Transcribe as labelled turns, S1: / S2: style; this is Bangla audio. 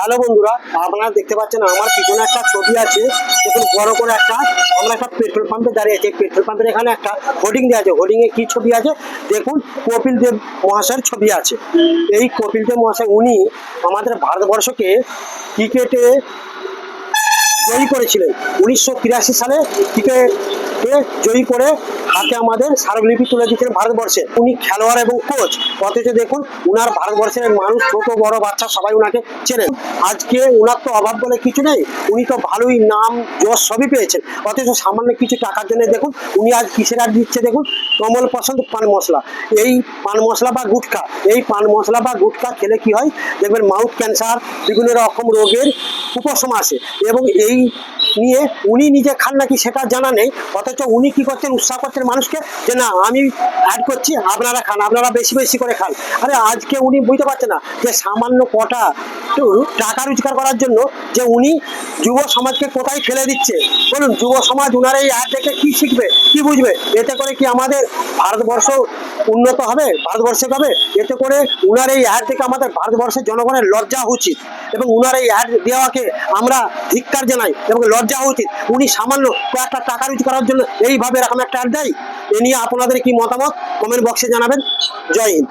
S1: হ্যালো বন্ধুরা, আপনারা দেখতে পাচ্ছেন আমার পিছনে একটা ছবি আছে। দেখুন বড় করে আমরা একটা পেট্রোল পাম্পে দাঁড়িয়ে আছি। পেট্রোল পাম্পের এখানে একটা হোর্ডিং দেওয়া আছে। হোর্ডিং এ কি ছবি আছে দেখুন, কপিল দেব মহাশয়ের ছবি আছে। এই কপিল দেব মহাশয় উনি আমাদের ভারতবর্ষকে ক্রিকেটে জয়ী করেছিলেন। 1983 সালে ক্রিকেটে জয়ী করে হাতে আমাদের স্মারকলিপি তুলে দিয়েছিলেন ভারতবর্ষে। উনি খেলোয়াড় এবং কোচ, অথচ দেখুন উনার ভারতবর্ষের মানুষ ছোট বড় বাচ্চা সবাই উনাকে চেনেন। আজকে উনার তো অভাব বলে কিছু নেই, উনি তো ভালোই নাম যশ সবই পেয়েছেন, অথচ সামান্য কিছু টাকার জন্য দেখুন উনি আজ কিসের আর দিচ্ছে। দেখুন কমল পছন্দ পান মশলা, এই পান মশলা বা গুটখা, এই পান মশলা বা গুটখা খেলে কি হয় দেখবেন মাউথ ক্যান্সার, বিভিন্ন রকম রোগের উপশম আসে। এবং এই নিয়ে উনি নিজে খান নাকি সেটা জানা নেই, অথচ উনি কি করছেন, উৎসাহ করছেন মানুষকে যে না আমি অ্যাড করছি, আপনারা খান, আপনারা বেশি বেশি করে খান। আরে আজকে উনি বুঝতে পারছেন না যে সামান্য কটা টাকা রোজগার করার জন্য যে উনি যুব সমাজকে কোথায় ফেলে দিচ্ছে। বলুন যুব সমাজ উনার এই অ্যাড দেখে কি শিখবে, কি বুঝবে? এতে করে কি আমাদের ভারতবর্ষ উন্নত হবে, ভারতবর্ষে হবে? এতে করে উনার এই অ্যাড দেখে আমাদের ভারতবর্ষের জনগণের লজ্জা উচিত, এবং উনার এই অ্যাড দেওয়াকে আমরা ধিক্কার জানাই এবং লজ্জা উচিত। উনি সামান্য কয়েকটা টাকা রোজগার করার জন্য এইভাবে এরকম একটা অ্যাড দেয়। এ নিয়ে আপনাদের কি মতামত কমেন্ট বক্সে জানাবেন। জয় হিন্দ।